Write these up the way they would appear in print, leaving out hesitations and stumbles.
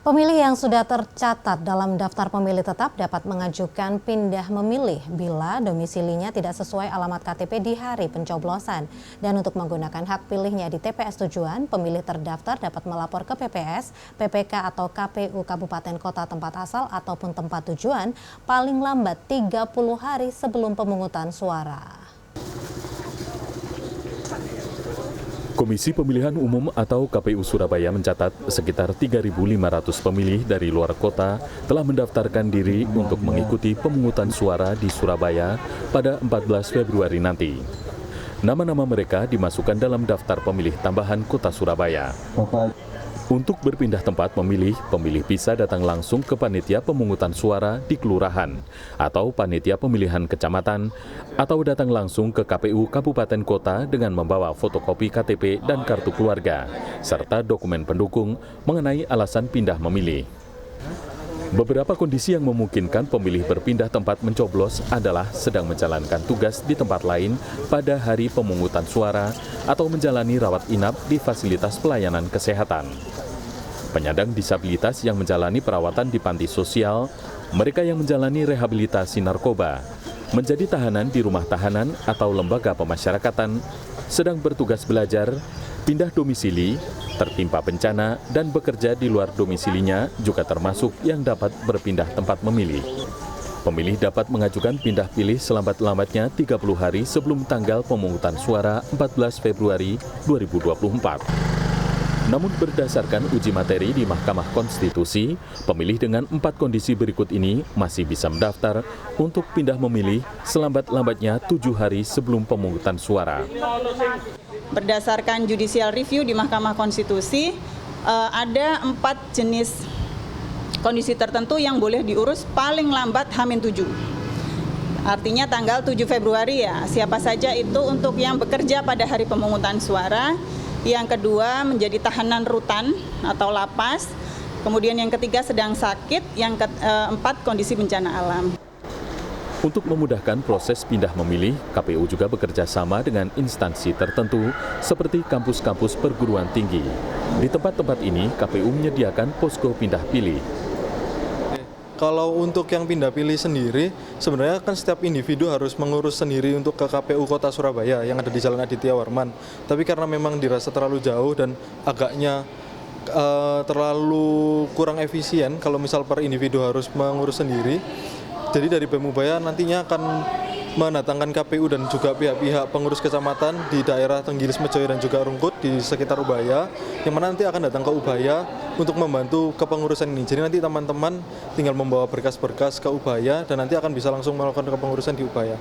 Pemilih yang sudah tercatat dalam daftar pemilih tetap dapat mengajukan pindah memilih bila domisilinya tidak sesuai alamat KTP di hari pencoblosan. Dan untuk menggunakan hak pilihnya di TPS tujuan, pemilih terdaftar dapat melapor ke PPS, PPK atau KPU Kabupaten Kota tempat asal ataupun tempat tujuan paling lambat 30 hari sebelum pemungutan suara. Komisi Pemilihan Umum atau KPU Surabaya mencatat sekitar 3.500 pemilih dari luar kota telah mendaftarkan diri untuk mengikuti pemungutan suara di Surabaya pada 14 Februari nanti. Nama-nama mereka dimasukkan dalam daftar pemilih tambahan Kota Surabaya. Untuk berpindah tempat memilih, pemilih bisa datang langsung ke panitia pemungutan suara di kelurahan atau panitia pemilihan kecamatan atau datang langsung ke KPU Kabupaten Kota dengan membawa fotokopi KTP dan kartu keluarga serta dokumen pendukung mengenai alasan pindah memilih. Beberapa kondisi yang memungkinkan pemilih berpindah tempat mencoblos adalah sedang menjalankan tugas di tempat lain pada hari pemungutan suara atau menjalani rawat inap di fasilitas pelayanan kesehatan. Penyandang disabilitas yang menjalani perawatan di panti sosial, mereka yang menjalani rehabilitasi narkoba, menjadi tahanan di rumah tahanan atau lembaga pemasyarakatan, sedang bertugas belajar, pindah domisili, tertimpa bencana, dan bekerja di luar domisilinya juga termasuk yang dapat berpindah tempat memilih. Pemilih dapat mengajukan pindah pilih selambat-lambatnya 30 hari sebelum tanggal pemungutan suara 14 Februari 2024. Namun berdasarkan uji materi di Mahkamah Konstitusi, pemilih dengan 4 kondisi berikut ini masih bisa mendaftar untuk pindah memilih selambat-lambatnya 7 hari sebelum pemungutan suara. Berdasarkan judicial review di Mahkamah Konstitusi, ada 4 jenis kondisi tertentu yang boleh diurus paling lambat H-7. Artinya tanggal 7 Februari ya, siapa saja itu untuk yang bekerja pada hari pemungutan suara. Yang kedua menjadi tahanan rutan atau lapas. Kemudian yang ketiga sedang sakit, yang keempat kondisi bencana alam. Untuk memudahkan proses pindah memilih, KPU juga bekerja sama dengan instansi tertentu seperti kampus-kampus perguruan tinggi. Di tempat-tempat ini, KPU menyediakan posko pindah pilih. Kalau untuk yang pindah pilih sendiri, sebenarnya kan setiap individu harus mengurus sendiri untuk ke KPU Kota Surabaya yang ada di Jalan Aditya Warman. Tapi karena memang dirasa terlalu jauh dan agaknya terlalu kurang efisien kalau misal per individu harus mengurus sendiri, jadi dari BEM Ubaya nantinya akan mendatangkan KPU dan juga pihak-pihak pengurus kecamatan di daerah Tenggilis, Mejoyo dan juga Rungkut di sekitar Ubaya, yang mana nanti akan datang ke Ubaya untuk membantu kepengurusan ini. Jadi nanti teman-teman tinggal membawa berkas-berkas ke Ubaya dan nanti akan bisa langsung melakukan kepengurusan di Ubaya.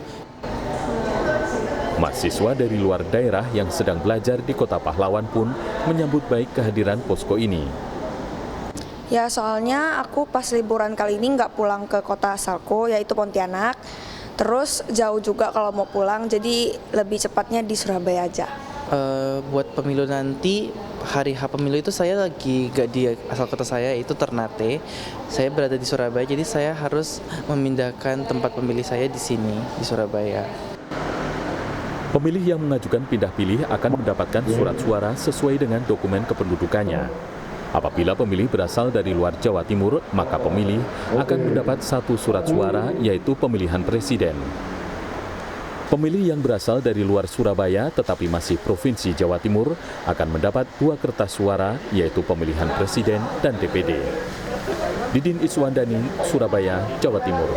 Mahasiswa dari luar daerah yang sedang belajar di Kota Pahlawan pun menyambut baik kehadiran posko ini. Ya, soalnya aku pas liburan kali ini nggak pulang ke kota asalku, yaitu Pontianak. Terus jauh juga kalau mau pulang, jadi lebih cepatnya di Surabaya aja. Buat pemilu nanti, hari H pemilu itu saya lagi gak di asal kota saya, itu Ternate. Saya berada di Surabaya, jadi saya harus memindahkan tempat pemilih saya di sini, di Surabaya. Pemilih yang mengajukan pindah pilih akan mendapatkan surat suara sesuai dengan dokumen kependudukannya. Apabila pemilih berasal dari luar Jawa Timur, maka pemilih akan mendapat 1 surat suara, yaitu pemilihan presiden. Pemilih yang berasal dari luar Surabaya tetapi masih Provinsi Jawa Timur akan mendapat 2 kertas suara, yaitu pemilihan presiden dan DPD. Didin Iswandani, Surabaya, Jawa Timur.